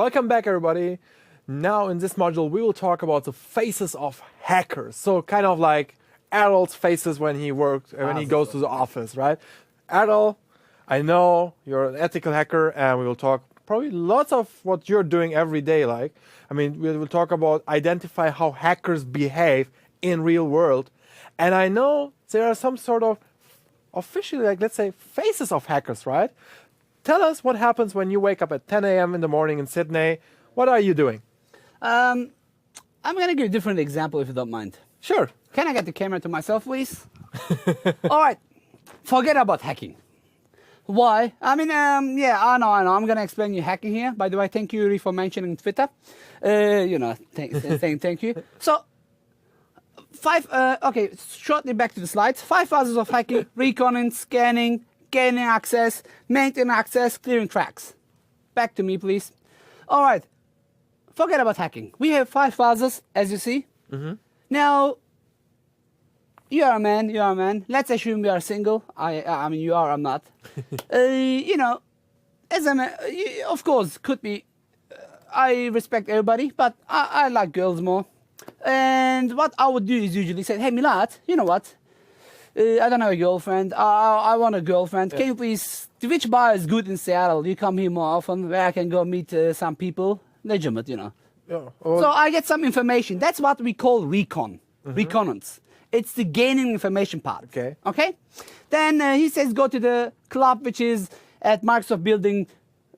Welcome back, everybody. Now in this module, we will talk about the faces of hackers. So kind of like Errol's faces when he works, when he goes to the office, right? Errol, I know you're an ethical hacker, and we will talk probably lots of what you're doing every day. Like, I mean, we will talk about identify how hackers behave in real world. And I know there are some sort of officially, like, let's say, faces of hackers, right? Tell us what happens when you wake up at 10 a.m. in the morning in Sydney. What are you doing? I'm going to give a different example if you don't mind. Sure. Can I get the camera to myself, please? All right. Forget about hacking. Why? I mean, yeah, I know. I'm going to explain you hacking here. By the way, thank you, Yuri, for mentioning Twitter. Saying thank you. So, okay, shortly back to the slides. 5 phases of hacking: reconning, scanning, gaining access, maintaining access, clearing tracks. Back to me, please. All right. Forget about hacking. We have 5 phases, as you see. Mm-hmm. Now, you are a man. Let's assume you are single. I mean, you are, I'm not. You know, as a man, of course, could be, I respect everybody, but I like girls more. And what I would do is usually say, hey, Milad, you know what? I don't have a girlfriend. I want a girlfriend. Yeah. Can you please, which bar is good in Seattle? You come here more often where I can go meet some people. Legitimate, you know. Yeah. So I get some information. That's what we call recon. Mm-hmm. Reconnaissance. It's the gaining information part. Okay. Okay? Then he says go to the club, which is at Microsoft Building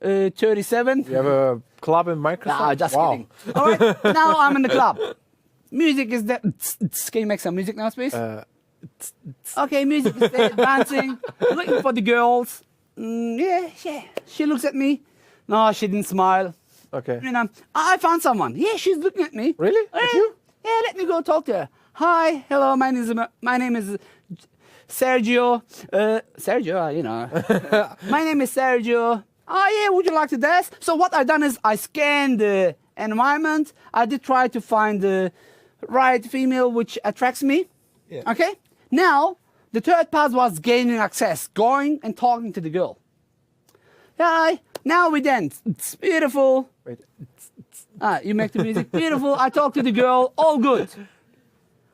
37. You have a club in Microsoft? Nah, just kidding. All right. Now I'm in the club. Music is there. Can you make some music now, please? Okay, music is there, dancing, looking for the girls. Yeah. She looks at me. No, she didn't smile. Okay. You know, I found someone. Yeah, she's looking at me. Really? At you? Yeah, let me go talk to her. Hi, hello, my name is Sergio. Sergio, you know. My name is Sergio. Oh, yeah, would you like to dance? So what I done is I scanned the environment. I did try to find the right female which attracts me. Yeah. Okay? Now, the third part was gaining access, going and talking to the girl. Hi, now we dance. It's beautiful. Wait. You make the music beautiful. I talk to the girl. All good.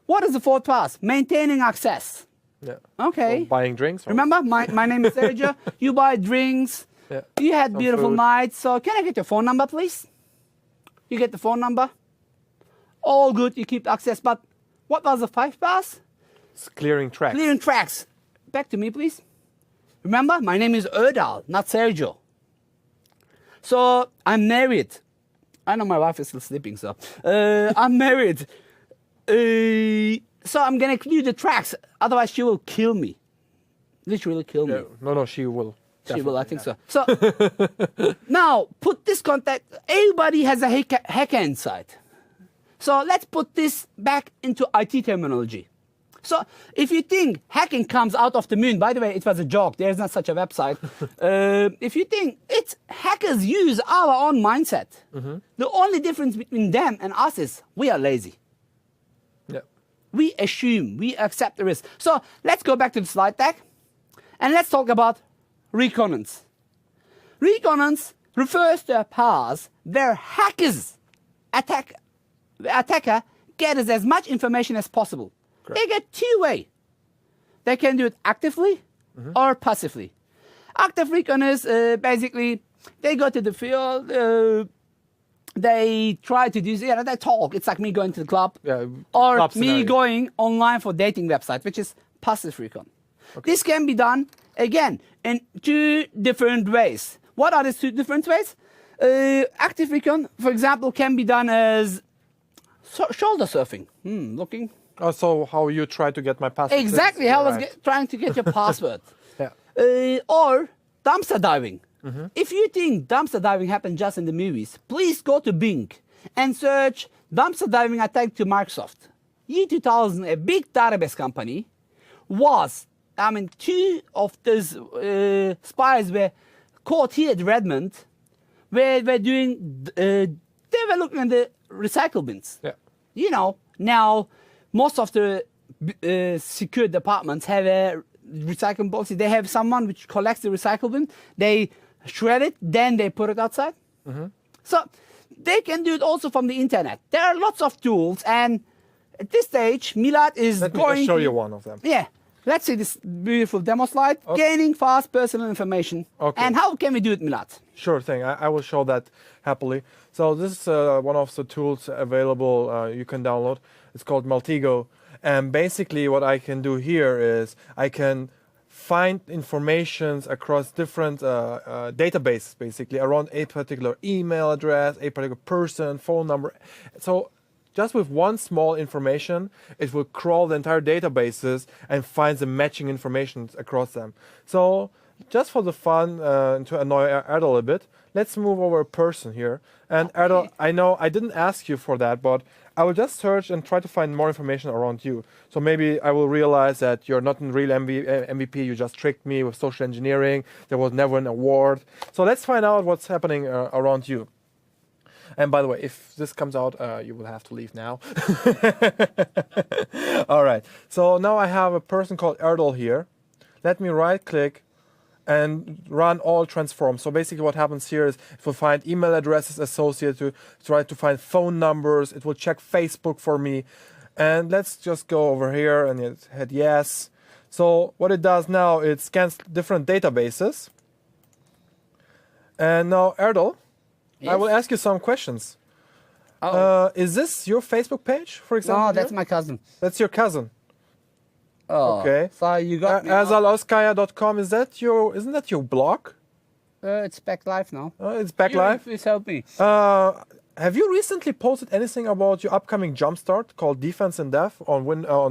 What is the fourth part? Maintaining access. Yeah. Okay. So buying drinks. Or? Remember, my name is Sergio. You buy drinks. Yeah. You had beautiful nights. So can I get your phone number, please? You get the phone number. All good. You keep access. But what was the 5 parts? It's clearing tracks. Clearing tracks. Back to me, please. Remember, my name is Erdal, not Sergio. So I'm married. I know my wife is still sleeping, so I'm married. So I'm gonna clear the tracks. Otherwise, she will kill me. Literally kill me. No, she will. She will, I think so. So now put this contact. Everybody has a hacker inside. So let's put this back into IT terminology. So if you think hacking comes out of the moon, by the way, it was a joke. There's not such a website. If you think it's hackers use our own mindset, mm-hmm. The only difference between them and us is we are lazy. Yeah. We assume, we accept the risk. So let's go back to the slide deck and let's talk about reconnaissance. Reconnaissance refers to a path where hackers the attacker gathers as much information as possible. Correct. They get 2 ways. They can do it actively mm-hmm. or passively. Active reconnaissance, basically, they go to the field, they try to do, they talk. It's like me going to the club or me scenario. Going online for dating website, which is passive recon. Okay. This can be done, again, in 2 different ways. What are these 2 different ways? Active recon, for example, can be done as shoulder surfing. Looking. So how you try to get my password? Exactly, how I was trying to get your password. Yeah. Or dumpster diving. Mm-hmm. If you think dumpster diving happened just in the movies, please go to Bing and search dumpster diving attack to Microsoft. Year 2000, a big database company was, 2 of these spies were caught here at Redmond, where we're doing, they were looking at the recycle bins. Yeah. You know, now most of the secure departments have a recycling policy. They have someone which collects the recycle bin. They shred it, then they put it outside. Mm-hmm. So they can do it also from the internet. There are lots of tools, and at this stage, Milad is Let me going just show to... you one of them. Yeah. Let's see this beautiful demo slide. Gaining fast personal information. Okay. And how can we do it, Milad? Sure thing. I will show that happily. So this is one of the tools available you can download. It's called Maltego. And basically what I can do here is I can find informations across different databases, basically, around a particular email address, a particular person, phone number. So just with one small information, it will crawl the entire databases and find the matching information across them. So just for the fun, to annoy Erdal a bit, let's move over a person here. And Erdal, I know I didn't ask you for that, but I will just search and try to find more information around you. So maybe I will realize that you're not a real MVP, you just tricked me with social engineering, there was never an award. So let's find out what's happening around you. And by the way, if this comes out, you will have to leave now. All right. So now I have a person called Erdal here. Let me right click and run all transforms. So basically what happens here is it will find email addresses associated to try to find phone numbers. It will check Facebook for me. And let's just go over here and hit yes. So what it does now, it scans different databases. And now Erdal, I will ask you some questions. Is this your Facebook page, for example? No, that's my cousin. That's your cousin. Oh, Okay. So you got me. Azaloskaya.com, isn't that your blog? It's back live now. It's back live. Please help me. Have you recently posted anything about your upcoming jumpstart called Defense in Dev on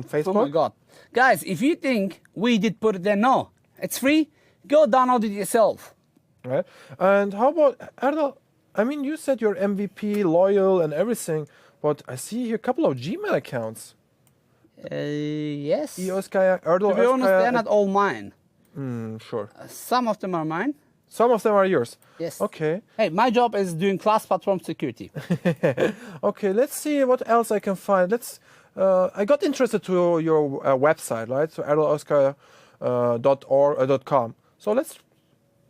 Facebook? Oh my God. Guys, if you think we did put it there, no. It's free. Go download it yourself. Right. And how about Erdal? I mean, you said you're MVP, loyal, and everything, but I see here a couple of Gmail accounts. Yes. Erdal. To be honest, they're not all mine. Sure. Some of them are mine. Some of them are yours. Yes. Okay. Hey, my job is doing class platform security. Okay, let's see what else I can find. I got interested to your website, right? So erdaloskaya.com. So let's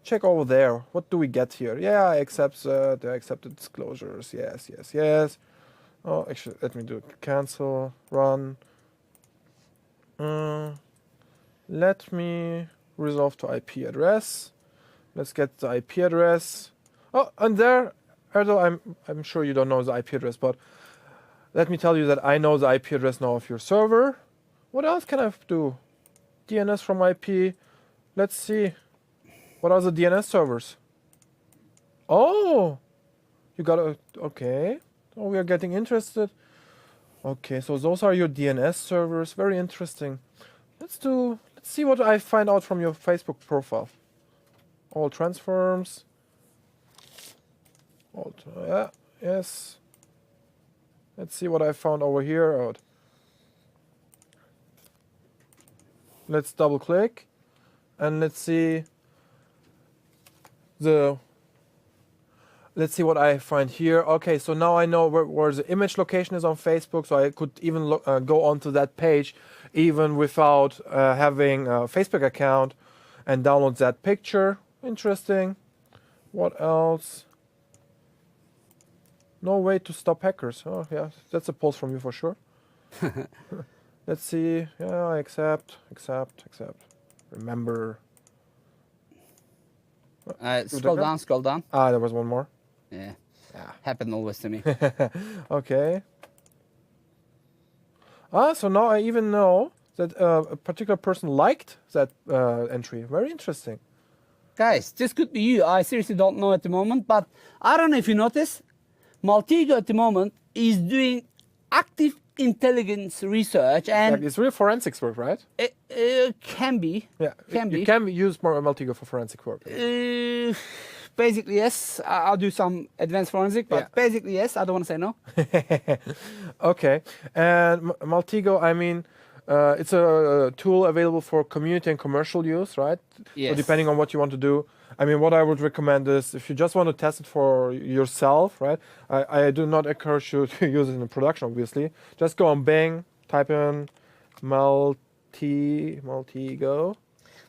check over there. What do we get here? Yeah, I accept the accepted disclosures. Yes, yes, yes. Oh, actually, let me do it. Cancel, run. Let me resolve to IP address. Let's get the IP address. Oh, and there, Erdal, I'm sure you don't know the IP address, but let me tell you that I know the IP address now of your server. What else can I do? DNS from IP. Let's see. What are the DNS servers? Oh, you got a, okay. Oh, we are getting interested. Okay, so those are your DNS servers. Very interesting. Let's see what I find out from your Facebook profile. All transforms. Yes. Let's see what I found over here. Let's double click and let's see what I find here. Okay, so now I know where the image location is on Facebook, so I could even go onto that page even without having a Facebook account and download that picture. Interesting. What else? No way to stop hackers. Oh, yeah, that's a post from you for sure. Let's see. Yeah, I accept. Remember. Scroll down. Ah, there was one more. Yeah. Happened always to me. Okay. So now I even know that a particular person liked that entry. Very interesting. Guys, this could be you. I seriously don't know at the moment, but I don't know if you notice, Maltego at the moment is doing active intelligence research, and it's real forensics work, right? It can be. Yeah, can you can use Maltego for forensic work. Basically, yes. I'll do some advanced forensic, but basically, yes. I don't want to say no. Okay, and Maltego, I mean, it's a tool available for community and commercial use, right? Yes. So depending on what you want to do. I mean, what I would recommend is if you just want to test it for yourself, right? I do not encourage you to use it in production, obviously. Just go on Bing, type in Maltego.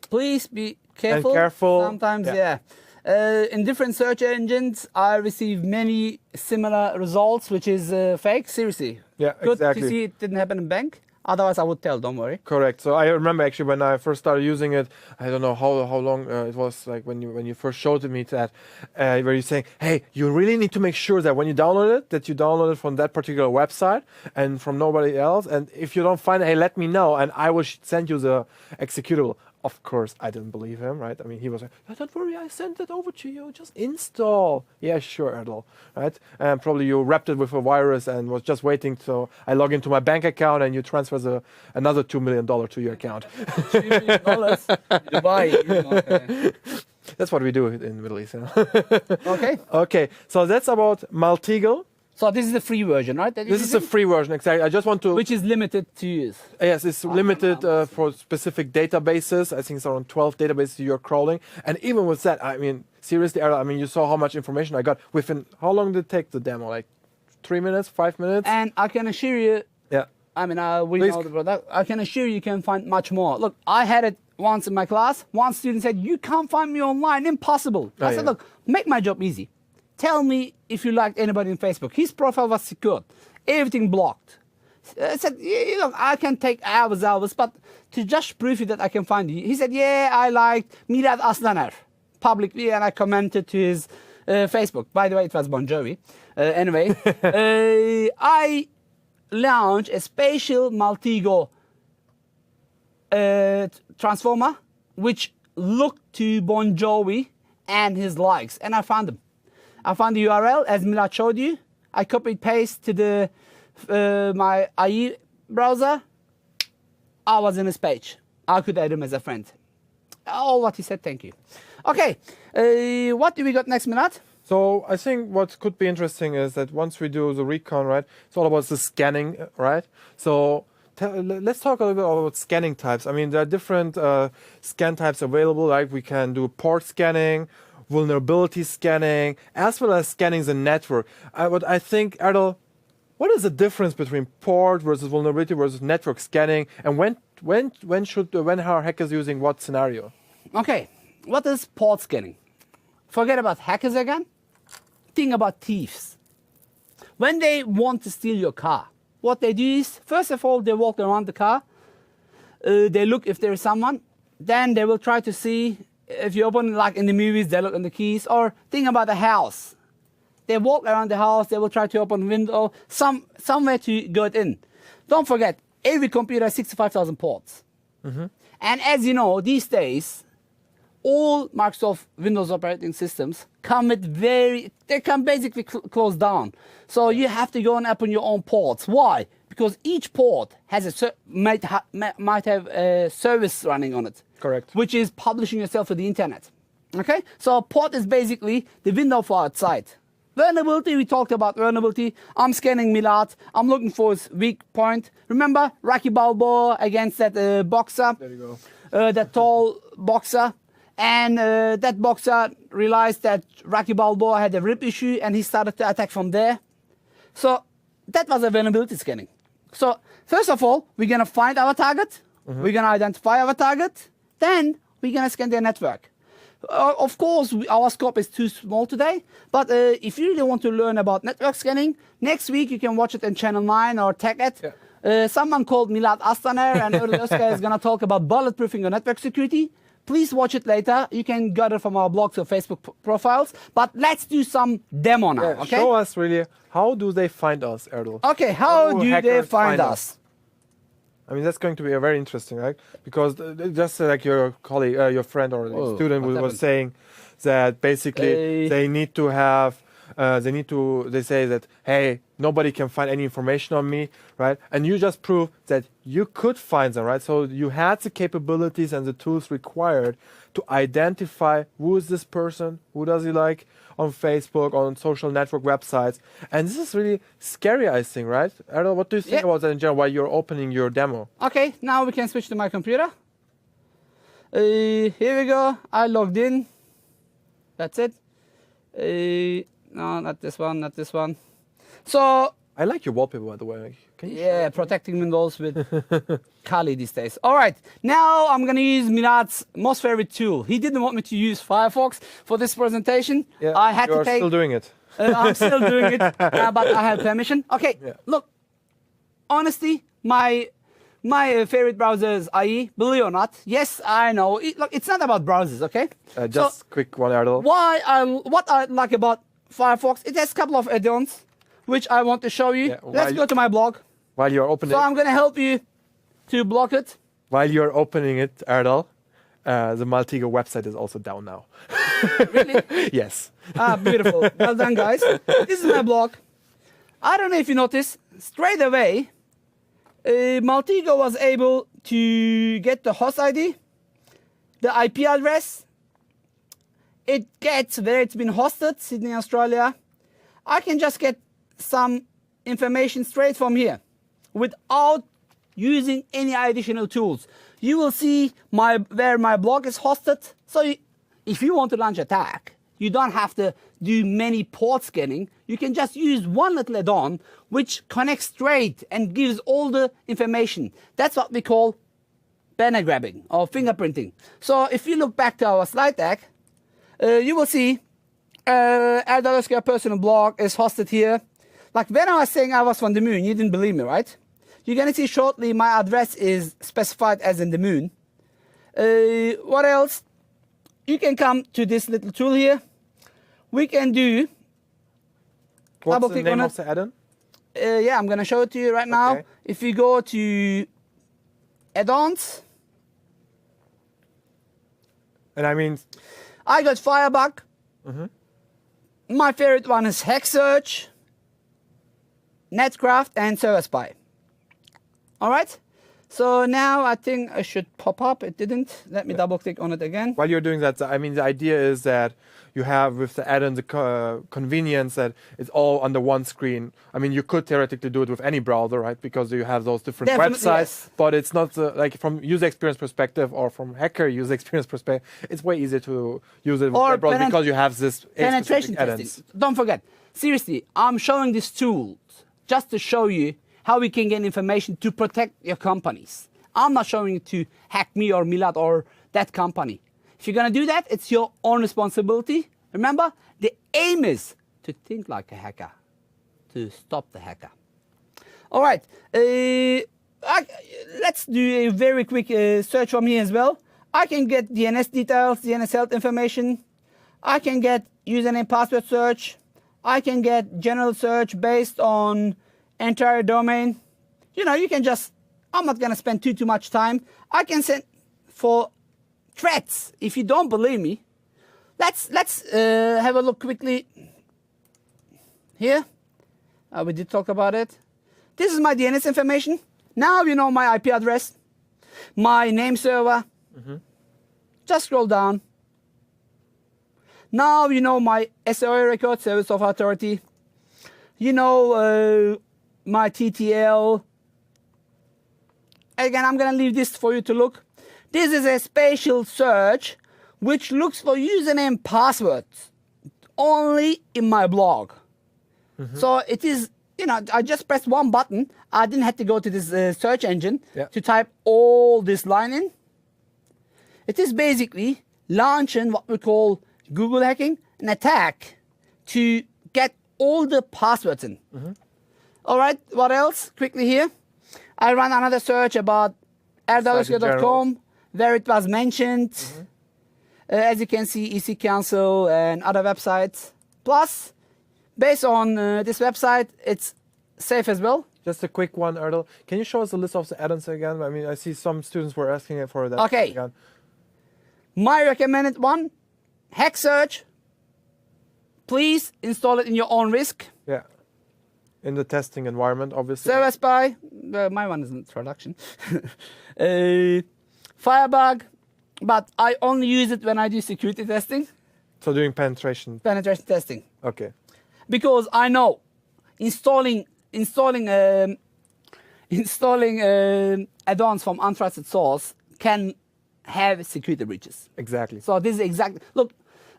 Please be careful. And careful. Sometimes, yeah. In different search engines, I received many similar results, which is fake. Seriously. Yeah, Good exactly. to see it didn't happen in bank. Otherwise, I would tell. Don't worry. Correct. So I remember actually when I first started using it, I don't know how long it was, like when you first showed me that, where you're saying, hey, you really need to make sure that when you download it, that you download it from that particular website and from nobody else. And if you don't find it, hey, let me know, and I will send you the executable. Of course, I didn't believe him, right? I mean, he was like, "Oh, don't worry, I sent it over to you. Just install." Yeah, sure, Erdal, right? And probably you wrapped it with a virus and was just waiting. So I log into my bank account and you transfer another $2 million to your account. $2 million. Dubai. Okay. That's what we do in the Middle East. You know? Okay. Okay, so that's about Maltego. So this is the free version, right? that you're This is the using? free version, exactly. I just want to... Which is limited to use. Yes, it's limited for specific databases. I think it's around 12 databases you're crawling. And even with that, I mean, seriously, Errol, I mean, you saw how much information I got within... How long did it take the demo? Like 3 minutes, 5 minutes? And I can assure you, Yeah. I mean, we Please. know the product. I can assure you can find much more. Look, I had it once in my class. One student said, "You can't find me online. Impossible." Oh, I said, yeah. "Look, make my job easy. Tell me if you liked anybody on Facebook." His profile was secured. Everything blocked. I said, "Yeah, look, I can take hours, but to just prove you that I can find you." He said, "Yeah, I liked Milad Aslaner publicly," and I commented to his Facebook. By the way, it was Bon Jovi. Anyway, I launched a special Maltego transformer which looked to Bon Jovi and his likes, and I found them. I found the URL as Milad showed you. I copied paste to the my IE browser. I was in his page. I could add him as a friend. Oh, what he said. Thank you. Okay, what do we got next, Milad? So I think what could be interesting is that once we do the recon, right, it's all about the scanning, right? So let's talk a little bit about scanning types. I mean, there are different scan types available. Like we can do port scanning, vulnerability scanning, as well as scanning the network. But I think, Erdal, what is the difference between port versus vulnerability versus network scanning, and when are hackers using what scenario? Okay, what is port scanning? Forget about hackers again. Think about thieves. When they want to steal your car, what they do is, first of all, they walk around the car. They look if there is someone. Then they will try to see if you open, like in the movies, they look in the keys. Or think about the house. They walk around the house. They will try to open a window, somewhere to get in. Don't forget, every computer has 65,000 ports. Mm-hmm. And as you know, these days, all Microsoft Windows operating systems come with they come basically closed down. So you have to go and open your own ports. Why? Because each port has might have a service running on it. Correct. Which is publishing yourself to the internet. Okay? So a port is basically the window for outside. Vulnerability, we talked about vulnerability. I'm scanning Milad. I'm looking for his weak point. Remember Rocky Balboa against that boxer? There you go. That tall boxer. And that boxer realized that Rocky Balboa had a rib issue and he started to attack from there. So that was a vulnerability scanning. So first of all, we're going to find our target. Mm-hmm. We're going to identify our target. Then we're going to scan their network. Of course, our scope is too small today. But if you really want to learn about network scanning, next week you can watch it on Channel 9 or TechEd. Yeah. Someone called Milad Aslaner and Erdal is going to talk about bulletproofing your network security. Please watch it later. You can get it from our blogs or Facebook profiles. But let's do some demo now, okay? Show us really, how do they find us, Erdal? Okay, how do they find us? I mean, that's going to be a very interesting, right? Because just like your colleague, your friend or student was saying that basically they need to have, they say that, hey, nobody can find any information on me, right? And you just prove that you could find them, right? So you had the capabilities and the tools required to identify who is this person, who does he like on Facebook, on social network websites. And this is really scary, I think, right? Erdal, what do you think about that in general while you're opening your demo? Okay, now we can switch to my computer. Here we go. I logged in. That's it. No, not this one, not this one. So I like your wallpaper, by the way. Can you show Yeah, it? protecting Windows with Kali these days. All right, now I'm gonna use Milad's most favorite tool. He didn't want me to use Firefox for this presentation. Yeah, I had you're to take. still doing it. I'm still doing it, but I have permission. Okay, Yeah. look. Honestly, my favorite browser is IE. Believe it or not, yes, I know. Look, it's not about browsers, okay? Just So, quick one, Erdal. what I like about Firefox, it has a couple of add-ons, which I want to show you. Yeah, Let's go to my blog. While you're opening, So I'm gonna help you to block it. while you're opening it, Erdal, the Maltego website is also down now. Really? Yes. Ah, beautiful. Well done, guys. This is my blog. I don't know if you noticed, straight away, Maltego was able to get the host ID, the IP address. It gets where it's been hosted, Sydney, Australia. I can just get some information straight from here without using any additional tools. You will see where my blog is hosted. So if you want to launch attack, you don't have to do many port scanning. You can just use one little add-on which connects straight and gives all the information. That's what we call banner grabbing or fingerprinting. So if you look back to our slide deck, you will see Erdal personal blog is hosted here. Like when I was saying I was from the moon, you didn't believe me, right? You're gonna see shortly my address is specified as in the moon. What else? You can come to this little tool here. We can do. What's Double the click name on of the add-on? Yeah, I'm gonna show it to you right now. Okay. If you go to add-ons, And I mean, I got Firebug. My favorite one is HackSearch, Netcraft, and ServerSpy. All right. So now I think I should pop up. It didn't. Let me double click on it again. while you're doing that, I mean, the idea is that you have with the add-on the convenience that it's all under one screen. I mean, you could theoretically do it with any browser, right? Because you have those different Definitely, websites, yes. but it's not like from user experience perspective or from hacker user experience perspective, it's way easier to use it with Or web browser penet- because you have this Penetration specific add-ons. testing. Don't forget. Seriously, I'm showing these tools just to show you how we can get information to protect your companies. I'm not showing it to hack me or Milad or that company. If you're going to do that, it's your own responsibility. Remember, the aim is to think like a hacker, to stop the hacker. All right, let's do a very quick search from here as well. I can get DNS details, DNS health information. I can get username password search. I can get general search based on entire domain. You know, you can just, I'm not gonna spend too much time. I can send for threats. If you don't believe me, let's have a look quickly here. We did talk about it. This is my DNS information. Now you know my IP address, my name server. Just scroll down. Now you know my SOA record, Service of Authority. You know my TTL. Again, I'm gonna leave this for you to look. This is a spatial search which looks for username passwords only in my blog. So it is, you know, I just pressed one button. I didn't have to go to this search engine to type all this line in. It is basically launching what we call Google hacking, an attack to get all the passwords in. All right, what else? Quickly here. I ran another search about erdaloskia.com where it was mentioned. As you can see, EC Council and other websites. Plus, based on this website, it's safe as well. Just a quick one, Erdal. Can you show us the list of the add-ons again? I mean, I see some students were asking for that. Okay. Again. My recommended one, HackSearch. Please install it in your own risk. Yeah. In the testing environment, obviously. ServerSpy, my one isn't production. Firebug, but I only use it when I do security testing, So doing penetration. penetration testing, Okay. because I know installing add-ons from untrusted source can have security breaches. Exactly. So this is exactly, look,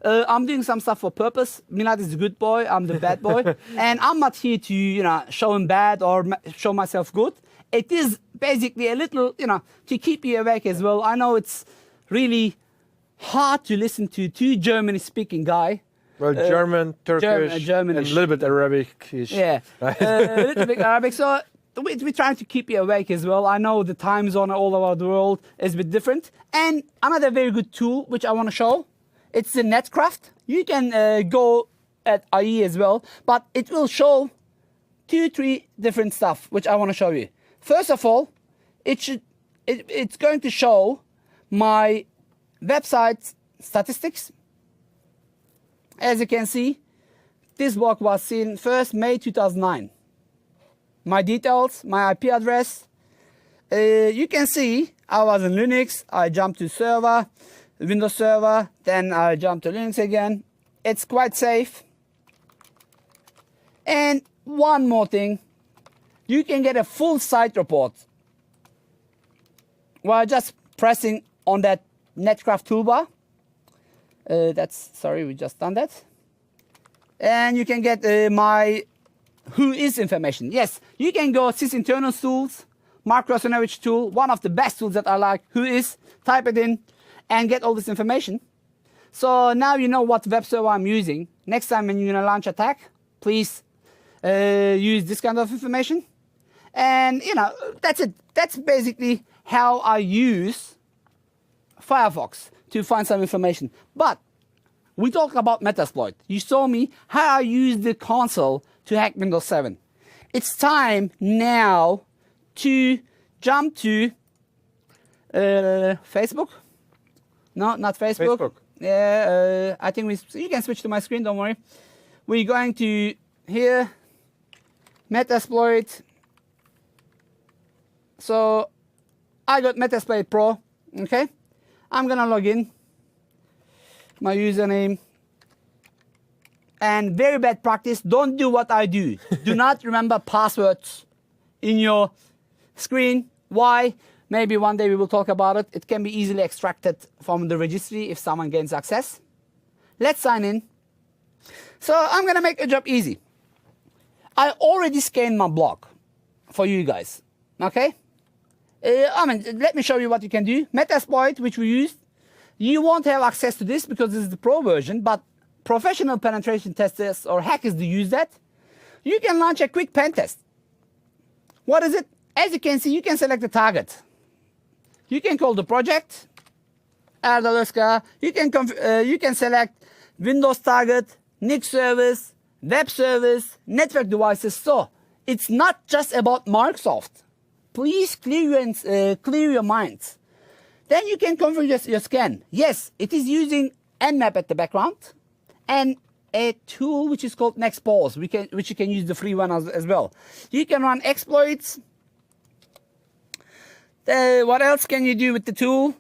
I'm doing some stuff for purpose. Milad is the good boy, I'm the bad boy. And I'm not here to, show him bad or show myself good. It is basically a little, to keep you awake as well. I know it's really hard to listen to two German-speaking guy. Well, German, Turkish, Germanish. and a little bit Arabic-ish. Yeah, right? a little bit Arabic. So we're trying to keep you awake as well. I know the time zone all over the world is a bit different. And another very good tool which I want to show, it's the Netcraft. You can go at IE as well, but it will show 2-3 different stuff which I want to show you. First of all, it's going to show my website statistics. As you can see, this blog was seen 1st May 2009. My details, my IP address. You can see I was in Linux, I jumped to server, Windows Server, then I jumped to Linux again. It's quite safe. And one more thing, you can get a full site report while just pressing on that Netcraft toolbar. Sorry, we just done that. And you can get my Whois information. Yes, you can go sysinternals tools, Mark Rosanovich tool, one of the best tools that I like, Whois, type it in and get all this information. So now you know what web server I'm using. Next time when you're gonna launch attack, please use this kind of information. And that's it. That's basically how I use Firefox to find some information. But we talk about Metasploit. You saw me how I use the console to hack Windows 7. It's time now to jump to Facebook. No, not Facebook. Facebook. Yeah, I think you can switch to my screen, don't worry. We're going to here, Metasploit. So I got Metasploit Pro, okay? I'm gonna log in, my username, and very bad practice, don't do what I do. Do not remember passwords in your screen. Why? Maybe one day we will talk about it. It can be easily extracted from the registry if someone gains access. Let's sign in. So I'm gonna make a job easy. I already scanned my blog for you guys, okay? Let me show you what you can do. Metasploit, which we used, you won't have access to this because this is the pro version, but professional penetration testers or hackers do use that. You can launch a quick pen test. What is it? As you can see, you can select the target. You can call the project, Erdal. You can select Windows target, NIC service, web service, network devices. So it's not just about Microsoft. Please clear your minds. Then you can configure your scan. Yes, it is using Nmap at the background and a tool which is called Nextpose, which you can use the free one as well. You can run exploits. What else can you do with the tool?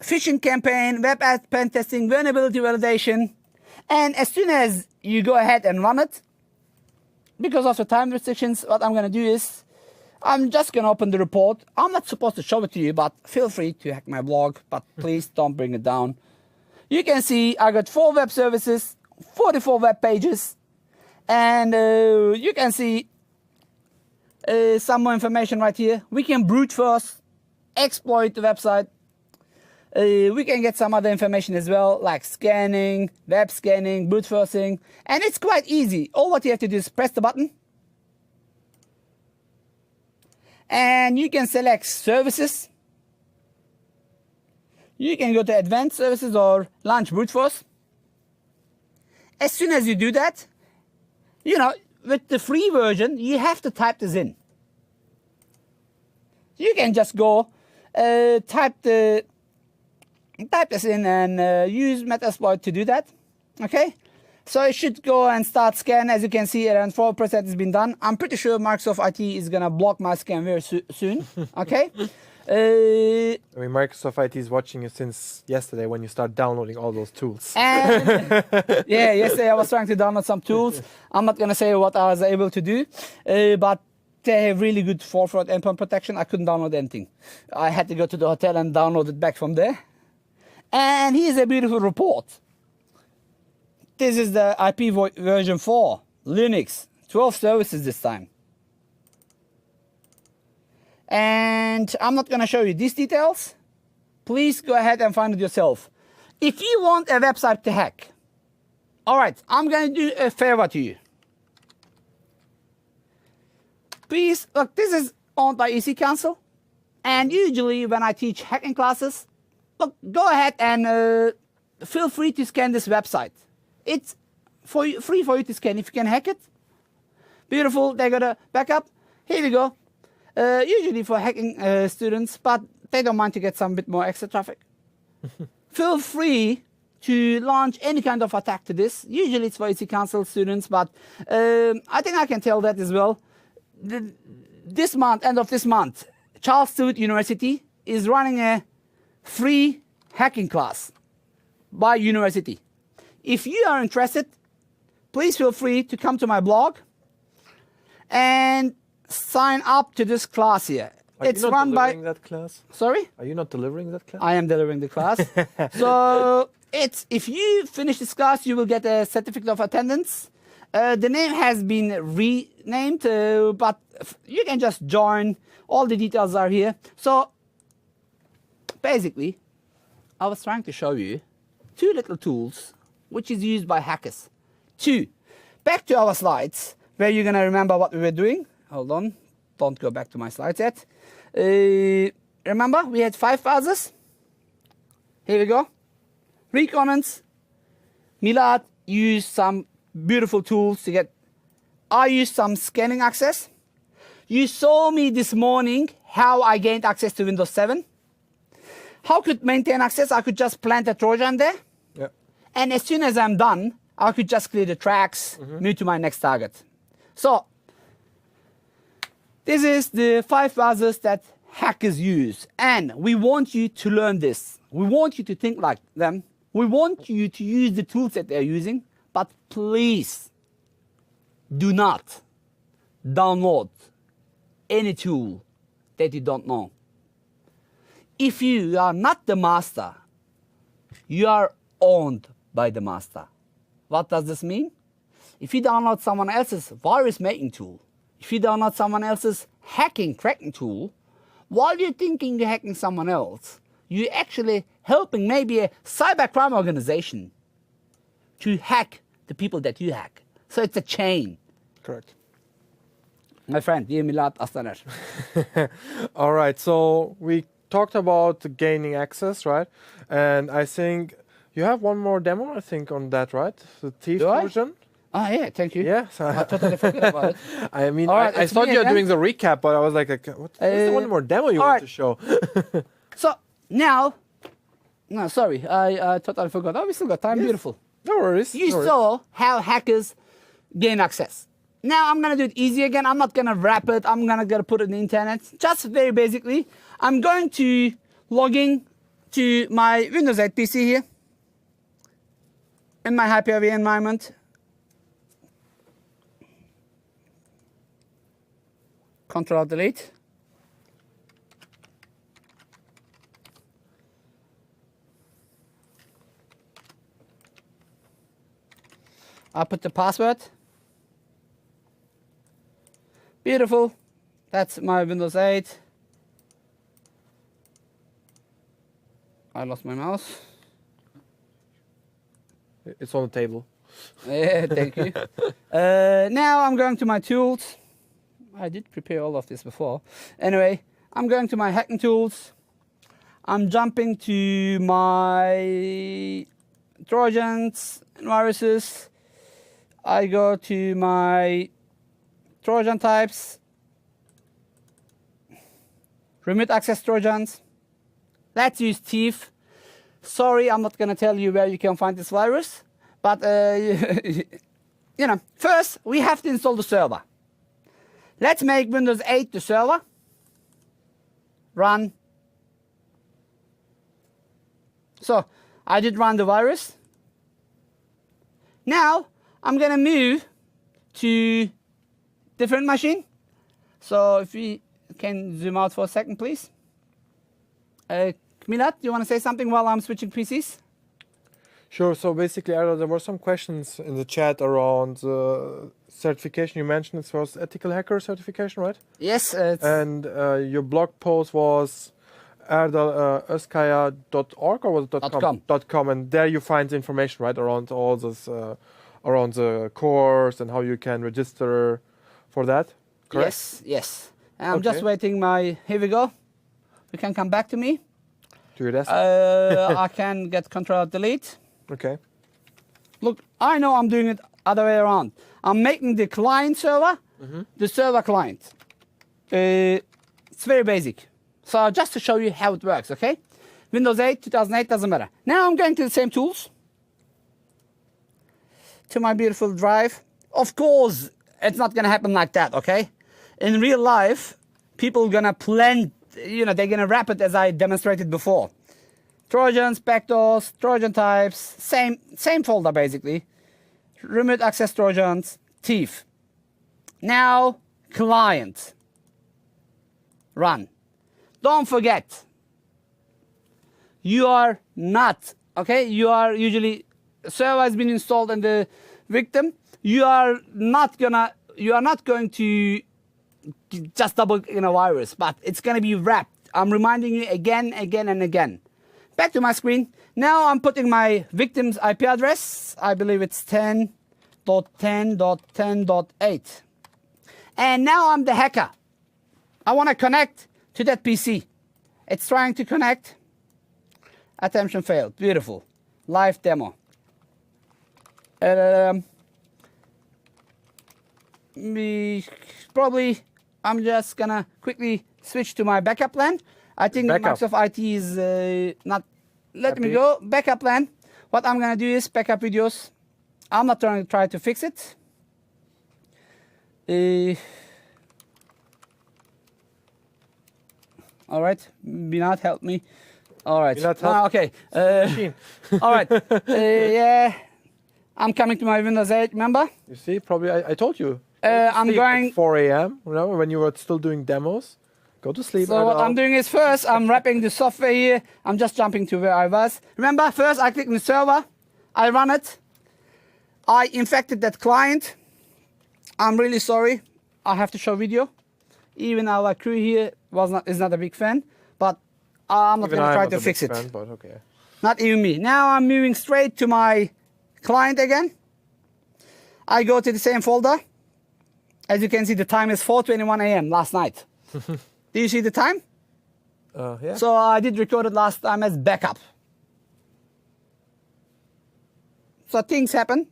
Phishing campaign, web app pen testing, vulnerability validation. And as soon as you go ahead and run it, because of the time restrictions, what I'm going to do is I'm just going to open the report. I'm not supposed to show it to you, but feel free to hack my blog, but please don't bring it down. You can see I got 4 web services, 44 web pages, and you can see some more information right here. We can brute force, exploit the website. We can get some other information as well, like scanning, web scanning, brute forcing, and it's quite easy. All what you have to do is press the button, and you can select services. You can go to advanced services or launch brute force. As soon as you do that, with the free version, you have to type this in. You can just go type this in and use Metasploit to do that. Okay, so it should go and start scan. As you can see, around 4% has been done. I'm pretty sure Microsoft IT is gonna block my scan very soon. Okay. Microsoft IT is watching you since yesterday when you start downloading all those tools. And yeah, yesterday I was trying to download some tools. I'm not gonna say what I was able to do, but they have really good forward endpoint protection. I couldn't download anything. I had to go to the hotel and download it back from there. And here's a beautiful report. This is the IP version 4, Linux, 12 services this time. And I'm not going to show you these details. Please go ahead and find it yourself. If you want a website to hack, all right, I'm going to do a favor to you. Please, look, this is owned by EC Council. And usually when I teach hacking classes, look, go ahead and feel free to scan this website. It's free for you to scan if you can hack it. Beautiful, they got a backup. Here we go. Usually for hacking students, but they don't mind to get some bit more extra traffic. Feel free to launch any kind of attack to this. Usually it's for EC Council students, but I think I can tell that as well. This month, end of this month, Charles Sturt University is running a free hacking class by university. If you are interested, please feel free to come to my blog and sign up to this class here. It's run by that class. Sorry? Are you not delivering that class? I am delivering the class. So it's if you finish this class, you will get a certificate of attendance. The name has been renamed, but you can just join. All the details are here. So basically, I was trying to show you two little tools which is used by hackers. Back to our slides where you're gonna remember what we were doing. Hold on, don't go back to my slides yet. Remember we had 5 phases. Here we go. Reconnaissance. Milad used some beautiful tools to get. I used some scanning access. You saw me this morning how I gained access to Windows 7. How could maintain access? I could just plant a Trojan there. Yeah. And as soon as I'm done, I could just clear the tracks, move to my next target. So this is the 5 phases that hackers use. And we want you to learn this. We want you to think like them. We want you to use the tools that they're using. But please do not download any tool that you don't know. If you are not the master, you are owned by the master. What does this mean? If you download someone else's virus making tool, if you download someone else's cracking tool, while you're thinking you're hacking someone else, you're actually helping maybe a cybercrime organization to hack the people that you hack. So it's a chain. Correct. My friend, dear Milad Astaner. All right, so we talked about gaining access, right? And I think you have one more demo, I think, on that, right? The thief version. Ah, yeah, thank you. Yeah. I totally forgot about it. I mean, Right, I thought you were doing the recap, but I was like what's the one more demo you want to show? So now, no, sorry, I totally forgot. Oh, we still got time. Yes. Beautiful. No worries. You saw how hackers gain access. Now I'm gonna do it easy again. I'm not gonna wrap it. I'm gonna put it in the internet. Just very basically, I'm going to log in to my Windows 8 PC here in my Hyper-V environment. Control Delete. I'll put the password. Beautiful. That's my Windows 8. I lost my mouse. It's on the table. Yeah, thank you. Now I'm going to my tools. I did prepare all of this before. Anyway, I'm going to my hacking tools. I'm jumping to my Trojans and viruses. I go to my Trojan types, remote access Trojans. Let's use Thief. Sorry, I'm not going to tell you where you can find this virus, but you know, first we have to install the server. Let's make Windows 8 the server. Run. So I did run the virus. Now I'm going to move to different machine. So if we can zoom out for a second, please. Milad, do you want to say something while I'm switching PCs? Sure. So basically, Errol, there were some questions in the chat around certification. You mentioned it was ethical hacker certification, right? Yes, it's And your blog post was erdalöskaya.org or was it .com. .com, and there you find information, right, around all this, around the course and how you can register for that. Correct? Yes, yes. And I'm just Okay. waiting here we go. You can come back to me. To your desk. I can get Control Delete. Okay. Look, I know I'm doing it other way around. I'm making the client server, the server client. It's very basic. So just to show you how it works, okay? Windows 8, 2008, doesn't matter. Now I'm going to the same tools. To my beautiful drive. Of course, it's not gonna happen like that, okay? In real life, people are gonna blend, they're gonna wrap it as I demonstrated before. Trojans, backdoors, Trojan types, same folder basically. Remote access Trojans, thief. Now, client. Run. Don't forget, you are not, okay? You are usually, server has been installed in the victim. You are not going to just double in a virus, but it's gonna be wrapped. I'm reminding you again, and again. Back to my screen. Now I'm putting my victim's IP address. I believe it's 10.10.10.8. And now I'm the hacker. I want to connect to that PC. It's trying to connect. Attention failed. Beautiful. Live demo. I'm just gonna quickly switch to my backup plan. I think Backup. Microsoft IT is not letting me Happy? go. Backup plan. What I'm gonna do is backup videos. I'm not try to fix it. All right, Binat, help me. All right. Binat, help. Okay. Machine. All right. Yeah. I'm coming to my Windows 8. Remember? You see, probably I told you. I'm Sleep going. at 4 a.m. When you were still doing demos. Go to sleep. So what Erdal. I'm doing is first, I'm wrapping the software here. I'm just jumping to where I was. Remember, first I click on the server. I run it. I infected that client. I'm really sorry. I have to show video. Even our crew here is not a big fan, but I'm not Even going to I'm try not to a fix big it. fan, but okay. Not even me. Now I'm moving straight to my client again. I go to the same folder. As you can see, the time is 4:21 a.m. last night. Do you see the time? Yeah. So I did record it last time as backup. So things happen.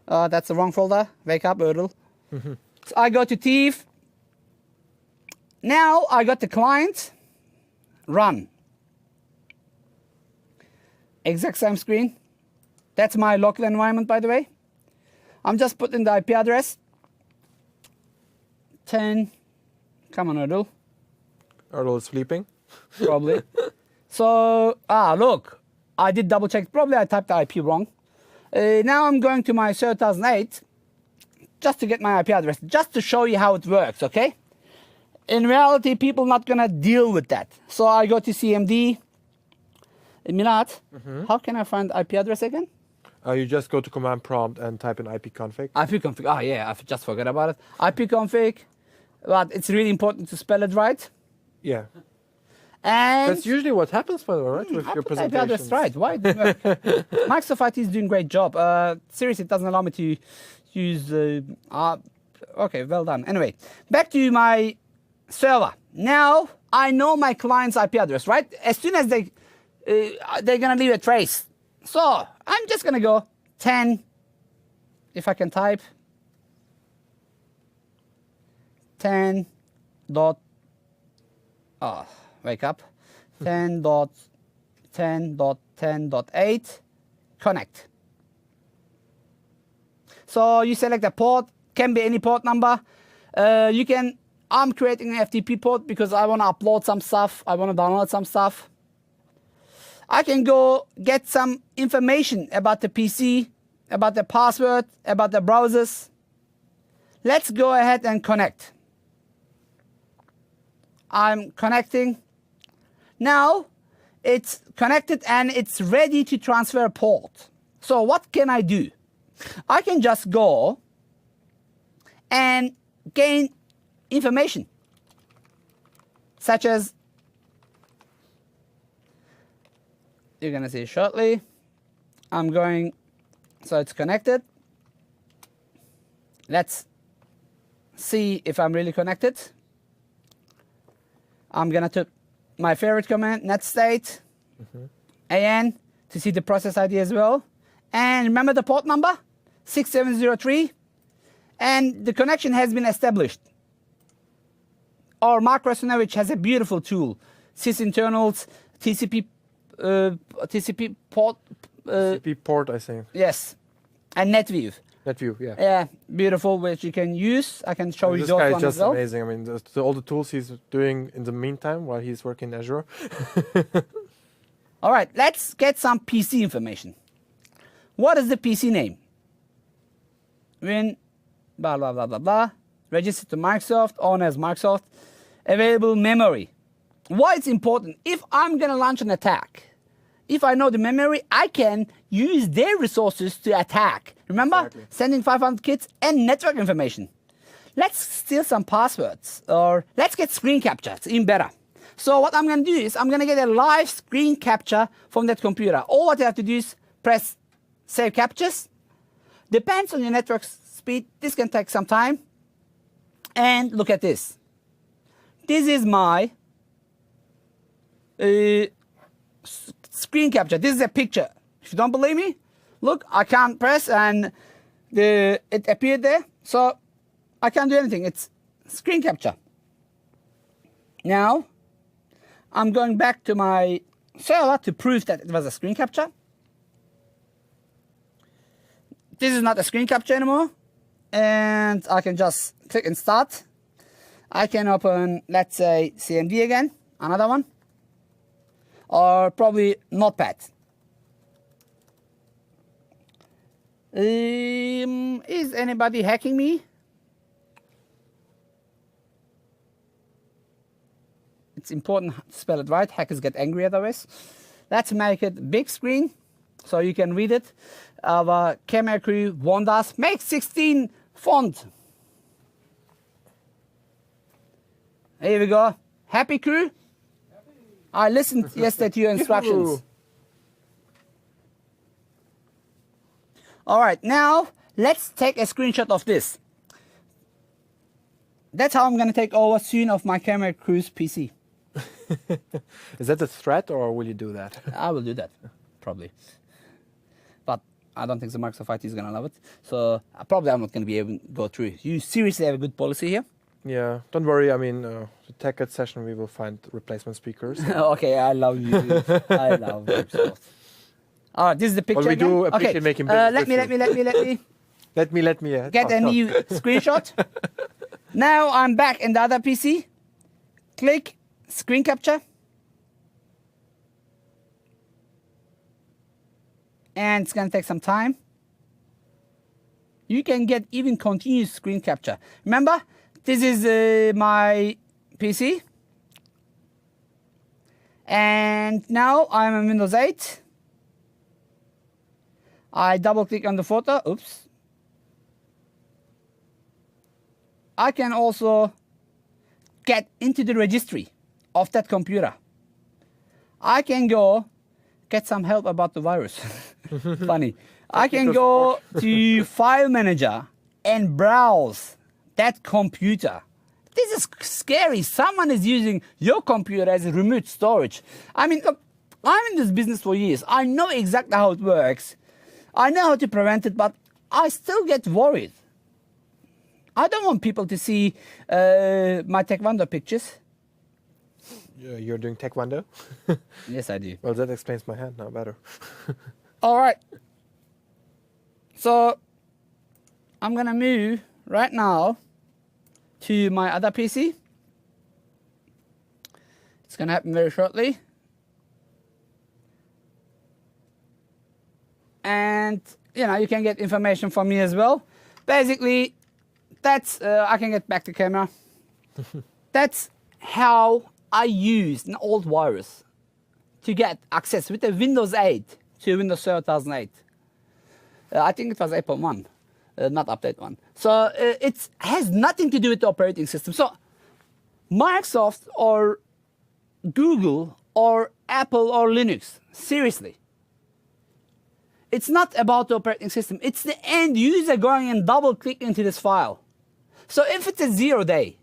That's the wrong folder. Wake up, Erdal. So I go to thief. Now I got the client. Run. Exact same screen. That's my local environment, by the way. I'm just putting the IP address. 10. Come on, Erdal. Erdal is sleeping. Probably. So, look, I did double check. Probably I typed the IP wrong. Now I'm going to my 2008 just to get my IP address, just to show you how it works, okay? In reality, people not gonna deal with that. So I go to CMD. Minat, how can I find IP address again? You just go to command prompt and type in ipconfig. ipconfig. Oh yeah, I just forgot about it. ipconfig. But it's really important to spell it right. Yeah. And That's usually what happens, by the way, right? With I your put IP address presentations. right. Why? Microsoft IT is doing a great job. Seriously, it doesn't allow me to use. Okay, well done. Anyway, back to my server. Now I know my client's IP address, right? As soon as they're gonna leave a trace. So I'm just gonna go 10. If I can type 10 dot. Wake up. 10.10.10.8 connect. So you select a port, can be any port number. I'm creating an FTP port because I want to upload some stuff. I want to download some stuff. I can go get some information about the PC, about the password, about the browsers. Let's go ahead and connect. I'm connecting. Now, it's connected and it's ready to transfer port. So what can I do? I can just go and gain information, such as you're going to see shortly. I'm going, so it's connected. Let's see if I'm really connected. I'm going to type my favorite command, netstate, AN, to see the process ID as well. And remember the port number, 6703. And the connection has been established. Or Mark Russinovich has a beautiful tool, sysinternals, TCP port. TCP port, I think. Yes, and NetView. NetView, yeah. Yeah, beautiful, which you can use. I can show you This those guy is ones just as well. amazing. I mean, all the tools he's doing in the meantime while he's working in Azure. All right, let's get some PC information. What is the PC name? Win, blah, blah, blah, blah, blah. Registered to Microsoft, owned as Microsoft. Available memory. Why it's important? If I'm going to launch an attack, if I know the memory, I can use their resources to attack. Remember? Exactly. Sending 500 kits and network information. Let's steal some passwords, or let's get screen capture. It's even better. So what I'm going to do is I'm going to get a live screen capture from that computer. All what you have to do is press save captures. Depends on your network speed. This can take some time. And look at this. This is my screen capture. This is a picture. If you don't believe me, look, I can't press and it appeared there. So I can't do anything. It's screen capture. Now, I'm going back to my server to prove that it was a screen capture. This is not a screen capture anymore. And I can just click and start. I can open, let's say, CMD again, another one. Or probably Notepad. Is anybody hacking me? It's important to spell it right. Hackers get angry otherwise. Let's make it big screen so you can read it. Our camera crew warned us, make 16 font. Here we go. Happy crew? I listened yesterday to your instructions. All right, now let's take a screenshot of this. That's how I'm going to take over soon of my camera crew's PC. Is that a threat, or will you do that? I will do that, probably. But I don't think the Microsoft IT is going to love it. So probably I'm not going to be able to go through it. You seriously have a good policy here? Yeah, don't worry. I mean, the TechEd session, we will find replacement speakers. Okay, I love you. I love Microsoft. All right, this is the picture. Well, we again. do appreciate Okay, making business let me Let me get a new screenshot. Now I'm back in the other PC. Click screen capture. And it's going to take some time. You can get even continuous screen capture. Remember, this is my PC. And now I'm in Windows 8. I double click on the photo. Oops. I can also get into the registry of that computer. I can go get some help about the virus. Funny. I can go to File Manager and browse that computer. This is scary. Someone is using your computer as a remote storage. I mean, look, I'm in this business for years. I know exactly how it works. I know how to prevent it, but I still get worried. I don't want people to see my Taekwondo pictures. You're doing Taekwondo? Yes, I do. Well, that explains my hand now better. All right. So I'm going to move right now to my other PC. It's going to happen very shortly. And, you know, you can get information from me as well. Basically, that's, I can get back to camera. That's how I used an old virus to get access with a Windows 8 to Windows Server 2008. I think it was 8.1, not update 1. So it has nothing to do with the operating system. So Microsoft or Google or Apple or Linux, seriously, it's not about the operating system. It's the end user going and double click into this file. So if it's a 0-day,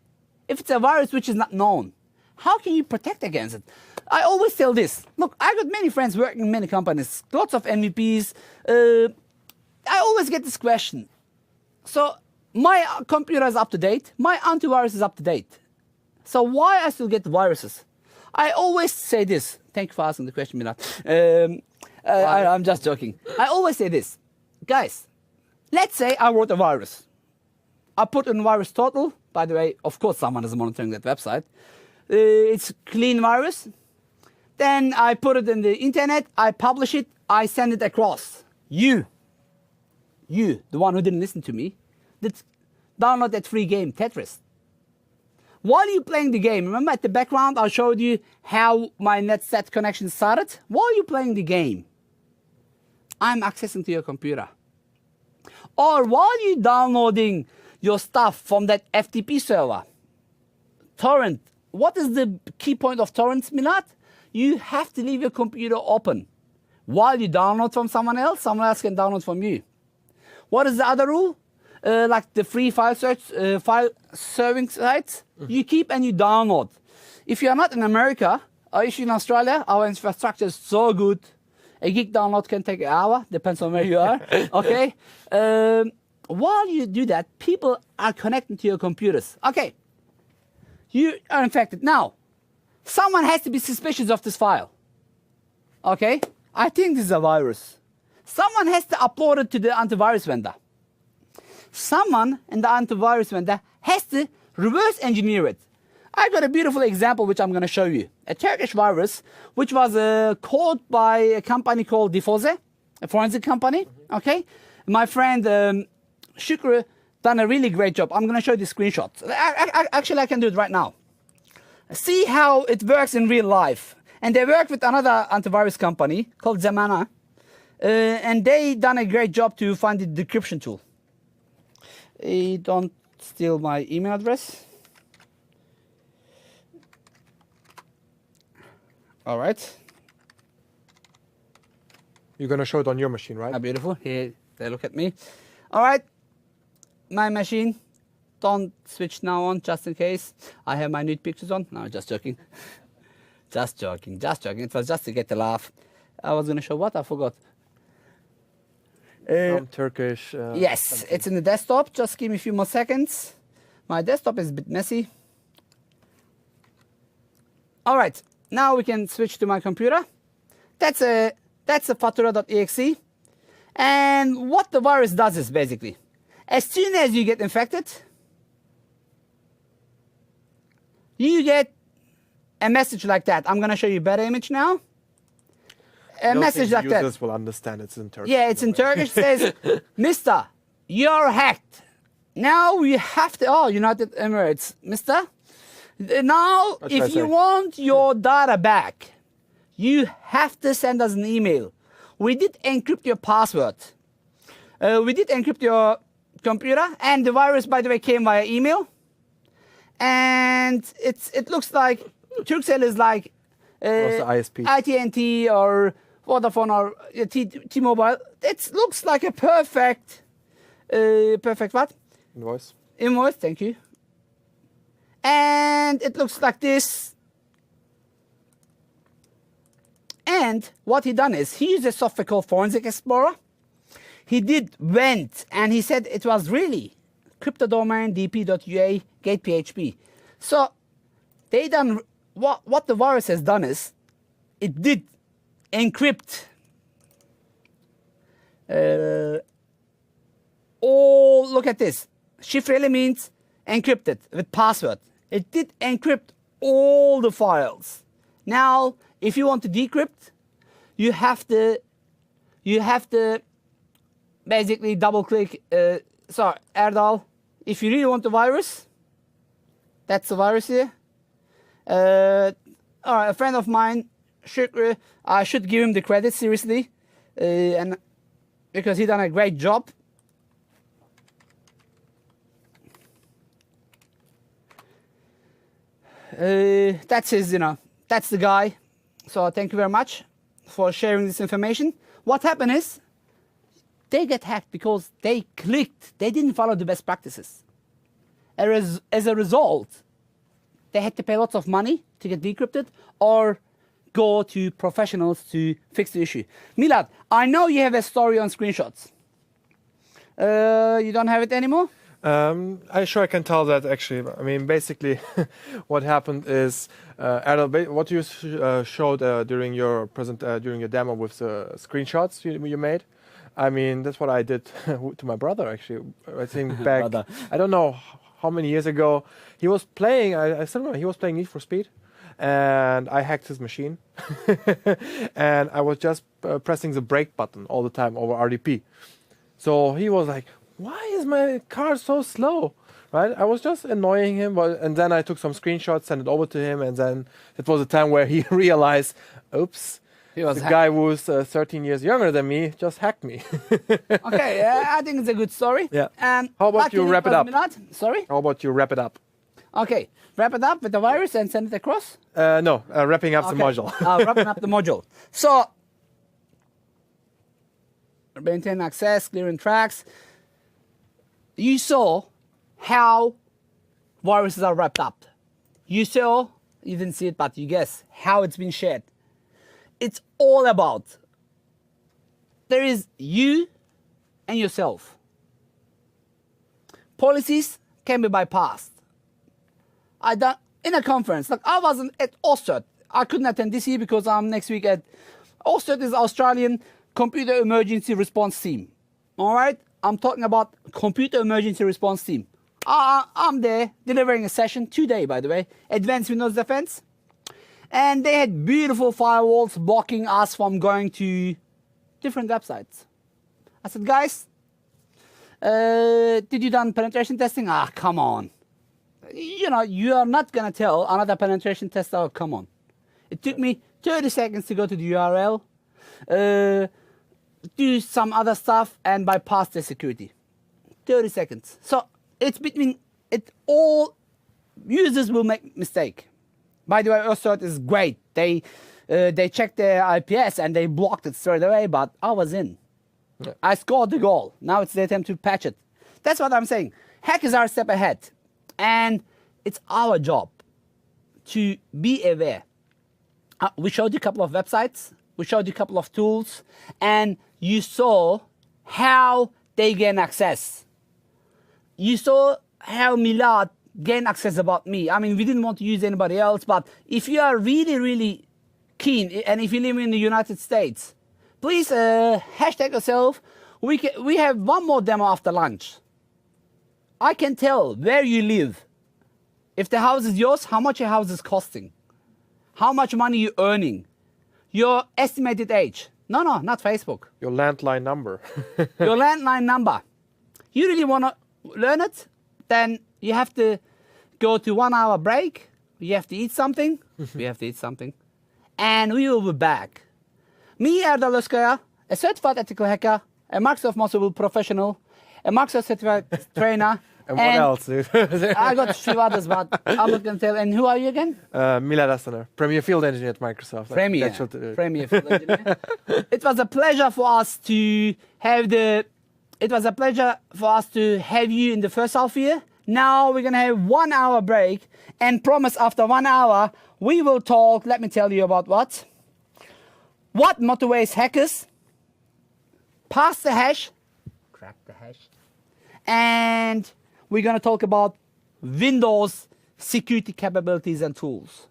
if it's a virus which is not known, how can you protect against it? I always tell this. Look, I got many friends working in many companies, lots of MVPs. I always get this question. So my computer is up to date. My antivirus is up to date. So why I still get viruses? I always say this. Thank you for asking the question, Minat. I'm just joking. I always say this. Guys, let's say I wrote a virus. I put in virus total. By the way, of course, someone is monitoring that website. It's clean virus. Then I put it in the internet. I publish it. I send it across. You, the one who didn't listen to me, did download that free game, Tetris. While you're playing the game, remember at the background I showed you how my NetSat connection started? While you're playing the game, I'm accessing to your computer. Or while you're downloading your stuff from that FTP server, torrent. What is the key point of torrents, Minat? You have to leave your computer open. While you download from someone else can download from you. What is the other rule? Like the free file serving sites, you keep and you download. If you're not in America, or if you're in Australia, our infrastructure is so good. A gig download can take an hour, depends on where you are, okay? While you do that, people are connecting to your computers. Okay, you are infected. Now, someone has to be suspicious of this file. Okay, I think this is a virus. Someone has to upload it to the antivirus vendor. Someone in the antivirus vendor has to reverse engineer it. I got a beautiful example which I'm going to show you. A Turkish virus which was caught by a company called Difoze, a forensic company. Okay, my friend Shukri done a really great job. I'm going to show you the screenshots. Actually, I can do it right now. See how it works in real life. And they work with another antivirus company called Zamana. And they done a great job to find the decryption tool. Don't steal my email address. All right. You're going to show it on your machine, right? Beautiful. Here, they look at me. All right. My machine. Don't switch now on, just in case. I have my nude pictures on. No, just joking. Just joking. It was just to get the laugh. I was going to show what? I forgot. From Turkish. Yes, something. it's in the desktop. Just give me a few more seconds. My desktop is a bit messy. All right, now we can switch to my computer. That's a fatura.exe. And what the virus does is basically, as soon as you get infected, you get a message like that. I'm going to show you a better image now. A message like that. Users will understand it's in Turkish. Yeah, it's in Turkish. It says, Mister, you're hacked. Now we have to, United Emirates, Mister. Now, if you want your data back, you have to send us an email. We did encrypt your password. We did encrypt your computer. And the virus, by the way, came via email. And it looks like Turkcell is like ISP. AT&T or Vodafone or T-Mobile. It looks like a perfect what? Invoice. Invoice, thank you. And it looks like this. And what he done is, he used a software called Forensic Explorer. He went and he said it was really cryptodomain, dp.ua, gate PHP. So they done, what the virus has done is, it did encrypt look at this. Chiffreli means encrypted with password. It did encrypt all the files. Now, if you want to decrypt, you have to basically double click. Sorry, Erdal. If you really want the virus, that's the virus here. All right, a friend of mine Shukri, I should give him the credit seriously, and because he done a great job. That's his, that's the guy. So thank you very much for sharing this information. What happened is they get hacked because they clicked. They didn't follow the best practices. As a result, they had to pay lots of money to get decrypted or go to professionals to fix the issue. Milad, I know you have a story on screenshots. You don't have it anymore? I can tell that actually. I mean, basically, what happened is Erdal, what you showed during your during your demo with the screenshots you made. I mean, that's what I did to my brother actually. I think back, I don't know how many years ago, he was playing. I still remember he was playing Need for Speed, and I hacked his machine, and I was just pressing the brake button all the time over RDP. So he was like, why is my car so slow? Right? I was just annoying him, and then I took some screenshots, sent it over to him, and then it was a time where he realized, oops, the guy who was 13 years younger than me just hacked me. Okay, I think it's a good story. Yeah. How about you wrap it up? Sorry? How about you wrap it up? Okay, wrap it up with the virus and send it across? No, wrapping up the module. Wrapping up the module. So, maintain access, clearing tracks. You saw how viruses are wrapped up. You saw, you didn't see it, but you guess how it's been shared. It's all about, there is you and yourself. Policies can be bypassed. I done in a conference, like I wasn't at OSCERT. I couldn't attend this year because I'm next week at OSCERT is Australian Computer Emergency Response Team. All right, I'm talking about Computer Emergency Response Team. I'm there delivering a session today, by the way, Advanced Windows Defense. And they had beautiful firewalls blocking us from going to different websites. I said, guys, did you done penetration testing? Come on. You are not going to tell another penetration tester, oh, come on. It took me 30 seconds to go to the URL, do some other stuff, and bypass the security. 30 seconds. So all users will make mistake. By the way, OSCERT is great. They checked their IPS and they blocked it straight away, but I was in. Yeah. I scored the goal. Now it's their time to patch it. That's what I'm saying. Hackers are a step ahead. And it's our job to be aware. We showed you a couple of websites. We showed you a couple of tools. And you saw how they gain access. You saw how Milad gain access about me. I mean, we didn't want to use anybody else, but if you are really, really keen, and if you live in the United States, please hashtag yourself. We have one more demo after lunch. I can tell where you live. If the house is yours, how much your house is costing. How much money you're earning. Your estimated age. No, not Facebook. Your landline number. Your landline number. You really want to learn it? Then you have to go to 1 hour break. You have to eat something. We have to eat something. And we will be back. Me, Erdal Özkaya, a certified ethical hacker, a Microsoft Most Valuable Professional, a Microsoft certified trainer. And what else, dude? I got a few others, but I'm not going to tell. And who are you again? Milad Astaner, Premier Field Engineer at Microsoft. Premier Field Engineer. It was a pleasure for us to have you in the first half year. Now we're going to have 1 hour break and promise after 1 hour we will talk, let me tell you about what? What motivates hackers? Pass the hash, crack the hash, and we're going to talk about Windows security capabilities and tools.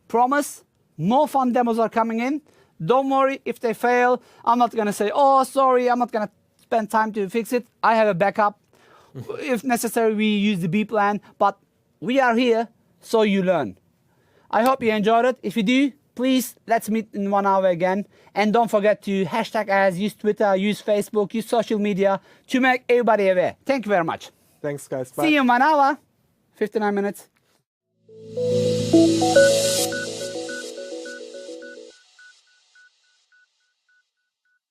Promise, more fun demos are coming in. Don't worry if they fail. I'm not going to say, oh, sorry, I'm not going to spend time to fix it. I have a backup. If necessary, we use the B plan, but we are here so you learn. I hope you enjoyed it. If you do, please, let's meet in 1 hour again. And don't forget to hashtag us, use Twitter, use Facebook, use social media to make everybody aware. Thank you very much. Thanks, guys. Bye. See you in 1 hour, 59 minutes.